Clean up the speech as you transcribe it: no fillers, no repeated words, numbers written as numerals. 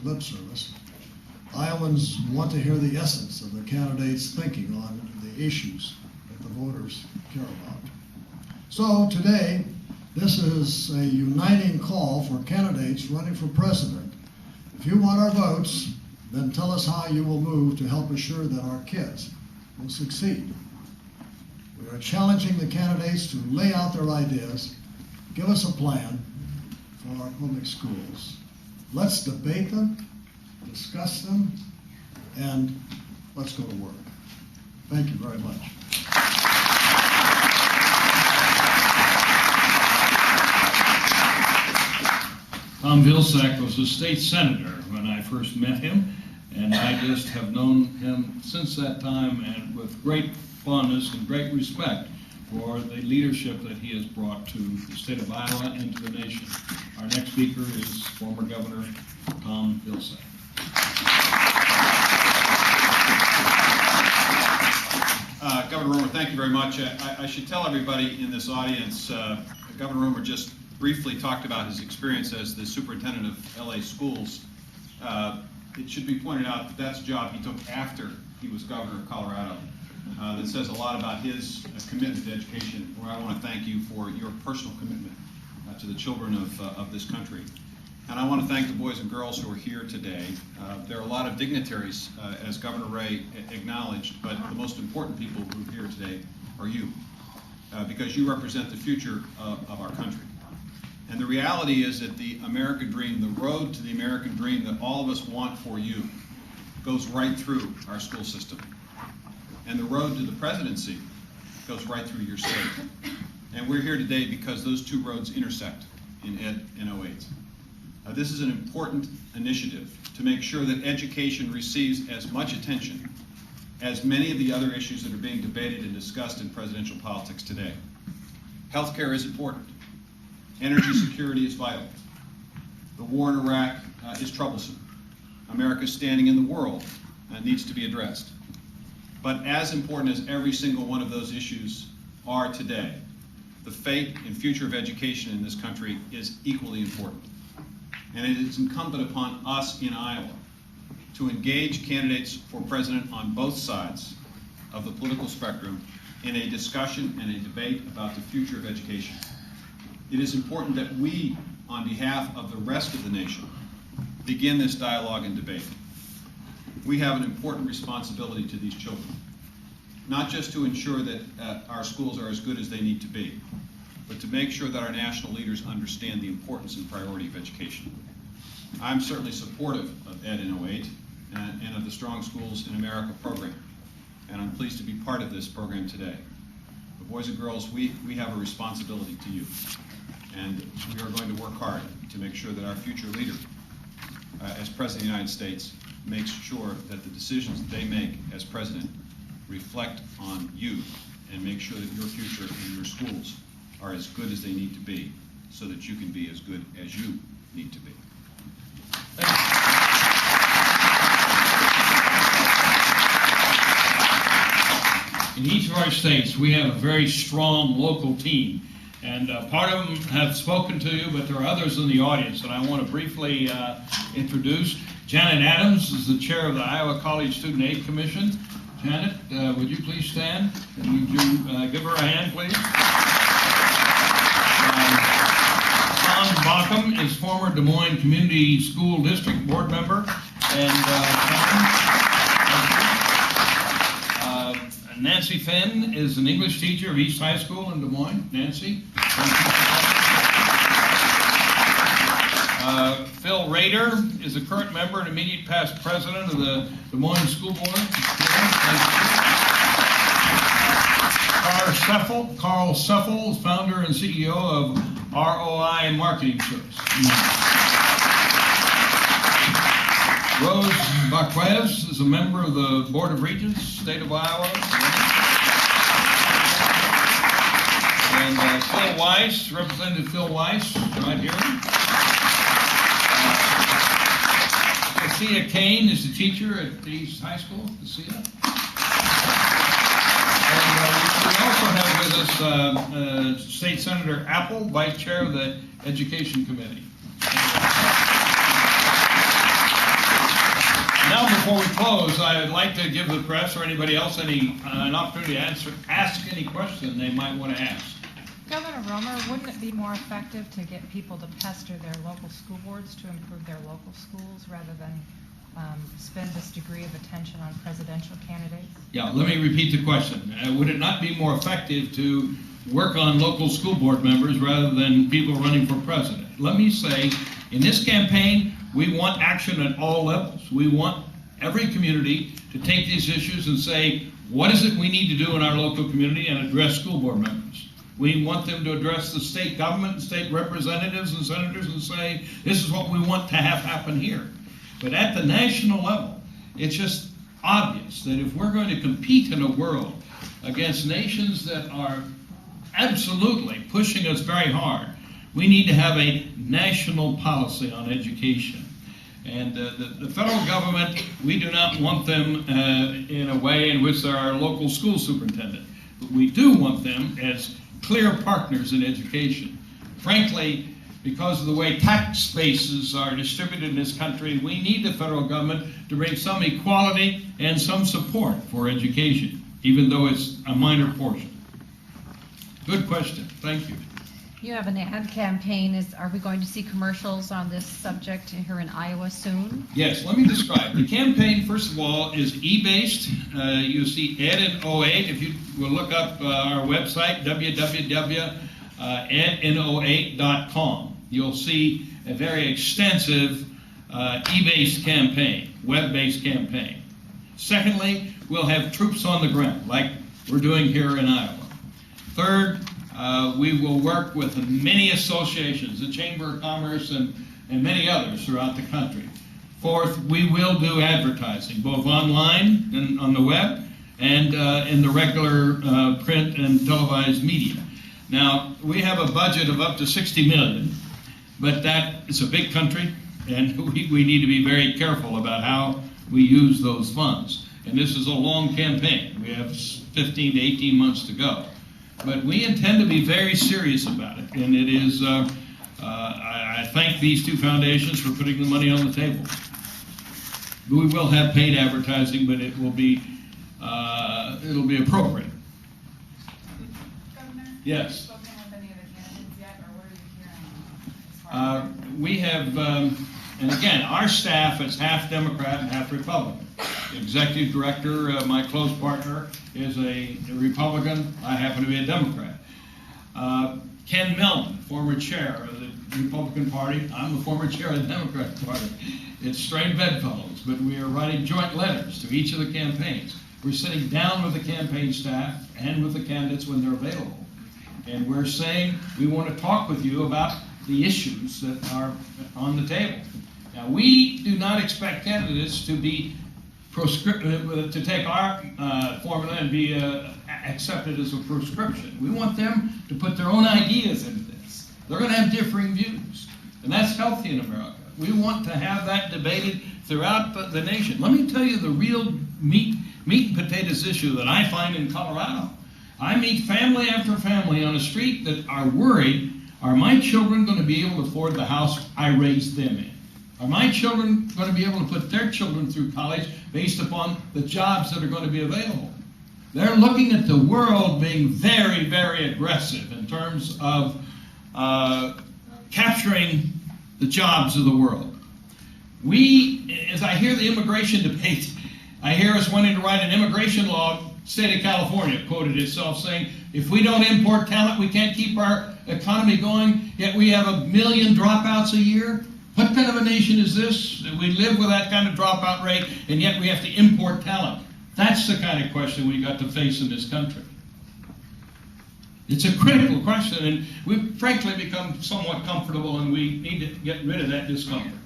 lip service. Iowans want to hear the essence of the candidates' thinking on the issues that the voters care about. So today, this is a uniting call for candidates running for president. If you want our votes, then tell us how you will move to help assure that our kids will succeed. We are challenging the candidates to lay out their ideas, give us a plan for our public schools. Let's debate them, discuss them, and let's go to work. Thank you very much. Tom Vilsack was a state senator when I first met him, and I just have known him since that time, and with great fondness and great respect for the leadership that he has brought to the state of Iowa and to the nation. Our next speaker is former Governor Tom Vilsack. Governor Romer, thank you very much. I should tell everybody in this audience, Governor Romer just briefly talked about his experience as the superintendent of LA schools. It should be pointed out that that's a job he took after he was governor of Colorado. That says a lot about his commitment to education, where I want to thank you for your personal commitment to the children of this country. And I want to thank the boys and girls who are here today. There are a lot of dignitaries, as Governor Ray acknowledged, but the most important people who are here today are you, because you represent the future of our country. And the reality is that the American dream, the road to the American dream that all of us want for you, goes right through our school system. And the road to the presidency goes right through your state. And we're here today because those two roads intersect in Ed and 08. This is an important initiative to make sure that education receives as much attention as many of the other issues that are being debated and discussed in presidential politics today. Healthcare is important. Energy security is vital. The war in Iraq is troublesome. America's standing in the world needs to be addressed. But as important as every single one of those issues are today, the fate and future of education in this country is equally important. And it is incumbent upon us in Iowa to engage candidates for president on both sides of the political spectrum in a discussion and a debate about the future of education. It is important that we, on behalf of the rest of the nation, begin this dialogue and debate. We have an important responsibility to these children, not just to ensure that our schools are as good as they need to be, but to make sure that our national leaders understand the importance and priority of education. I'm certainly supportive of Ed in 08 and of the Strong Schools in America program, and I'm pleased to be part of this program today. But boys and girls, we have a responsibility to you, and we are going to work hard to make sure that our future leader, as President of the United States, makes sure that the decisions that they make as president reflect on you and make sure that your future and your schools are as good as they need to be so that you can be as good as you need to be. In each of our states, we have a very strong local team. And part of them have spoken to you, but there are others in the audience, and I want to briefly introduce. Janet Adams is the chair of the Iowa College Student Aid Commission. Janet, would you please stand? And would you give her a hand, please? Tom Baucom is former Des Moines Community School District Board member. And Nancy Finn is an English teacher of East High School in Des Moines. Nancy. Phil Rader is a current member and immediate past president of the Des Moines School Board. Carl Seffel, founder and CEO of ROI Marketing Service. Rose Baquez is a member of the Board of Regents, State of Iowa. And Phil Weiss, Representative Phil Weiss, right here. Sophia Kane is the teacher at East High School. Sophia. And we also have with us State Senator Apple, Vice Chair of the Education Committee. before we close, I'd like to give the press or anybody else an opportunity to ask any question they might want to ask. Governor Romer, wouldn't it be more effective to get people to pester their local school boards to improve their local schools rather than spend this degree of attention on presidential candidates? Yeah, let me repeat the question. Would it not be more effective to work on local school board members rather than people running for president? Let me say, in this campaign, we want action at all levels. We want every community to take these issues and say, what is it we need to do in our local community and address school board members? We want them to address the state government and state representatives and senators and say, this is what we want to have happen here. But at the national level, it's just obvious that if we're going to compete in a world against nations that are absolutely pushing us very hard, we need to have a national policy on education. And the federal government, we do not want them in a way in which they're our local school superintendent. But we do want them as clear partners in education. Frankly, because of the way tax bases are distributed in this country, we need the federal government to bring some equality and some support for education, even though it's a minor portion. Good question. Thank you. You have an ad campaign. Are we going to see commercials on this subject here in Iowa soon? Yes, let me describe. The campaign, first of all, is e-based. You'll see Ed in 08. If you will look up our website, www.edin08.com, you'll see a very extensive e-based campaign, web-based campaign. Secondly, we'll have troops on the ground, like we're doing here in Iowa. Third, we will work with many associations, the Chamber of Commerce and many others throughout the country. Fourth, we will do advertising, both online and on the web and in the regular print and televised media. Now, we have a budget of up to $60 million, but that is a big country, and we need to be very careful about how we use those funds. And this is a long campaign. We have 15 to 18 months to go. But we intend to be very serious about it, and it is, I thank these two foundations for putting the money on the table. We will have paid advertising, but it will be, it'll be appropriate. Governor? Yes. Have you spoken with any of the candidates yet, or what are you hearing? We have, and again, our staff is half Democrat and half Republican. The executive director, my close partner, is a Republican. I happen to be a Democrat. Ken Mellon, former chair of the Republican Party. I'm the former chair of the Democratic Party. It's strange bedfellows, but we are writing joint letters to each of the campaigns. We're sitting down with the campaign staff and with the candidates when they're available. And we're saying we want to talk with you about the issues that are on the table. Now, we do not expect candidates to be to take our formula and be accepted as a prescription. We want them to put their own ideas into this. They're going to have differing views, and that's healthy in America. We want to have that debated throughout the nation. Let me tell you the real meat and potatoes issue that I find in Colorado. I meet family after family on the street that are worried, are my children going to be able to afford the house I raised them in? Are my children going to be able to put their children through college based upon the jobs that are going to be available? They're looking at the world being very, very aggressive in terms of capturing the jobs of the world. As I hear the immigration debate, I hear us wanting to write an immigration law. State of California quoted itself saying, if we don't import talent, we can't keep our economy going, yet we have 1 million dropouts a year. What kind of a nation is this? We live with that kind of dropout rate, and yet we have to import talent. That's the kind of question we got to face in this country. It's a critical question, and we've frankly become somewhat comfortable, and we need to get rid of that discomfort.